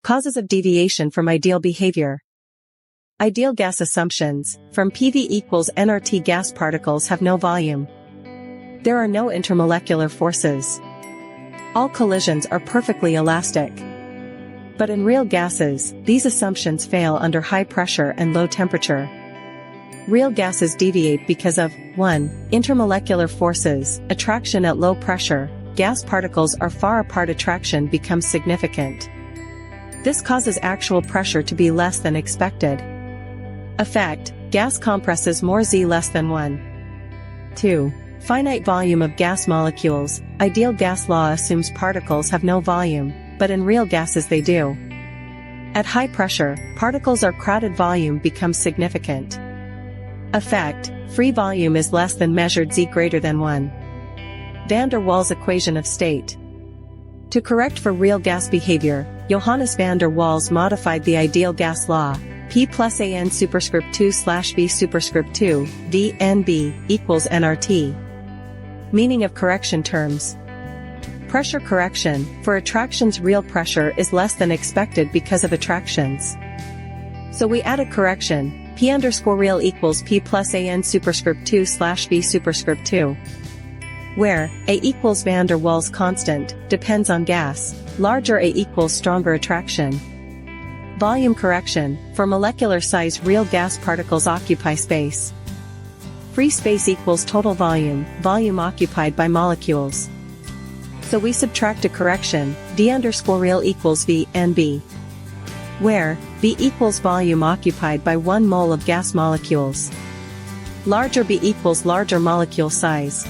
Causes of deviation from ideal behavior. Ideal gas assumptions. From PV equals nRT, gas particles have no volume. There are no intermolecular forces. All collisions are perfectly elastic. But in real gases, these assumptions fail under high pressure and low temperature. Real gases deviate because of 1. Intermolecular forces, attraction at low pressure. Gas particles are far apart, attraction becomes significant. This causes actual pressure to be less than expected. Effect: gas compresses more Z less than 1. 2. Finite volume of gas molecules. Ideal gas law assumes particles have no volume, but in real gases they do. At high pressure, particles are crowded, volume becomes significant. Effect: free volume is less than measured Z greater than 1. Van der Waals equation of state. To correct for real gas behavior, Johannes van der Waals modified the ideal gas law, P plus AN superscript 2/B superscript 2, V N B equals nRT. Meaning of correction terms. Pressure correction: for attractions real pressure is less than expected because of attractions. So we add a correction, P underscore real equals P plus AN superscript 2/B superscript 2. Where A equals van der Waals constant, depends on gas, larger A equals stronger attraction. Volume correction: for molecular size real gas particles occupy space. Free space equals total volume, volume occupied by molecules. So we subtract a correction, V underscore real equals V N B. Where V equals volume occupied by 1 mole of gas molecules. Larger B equals larger molecule size.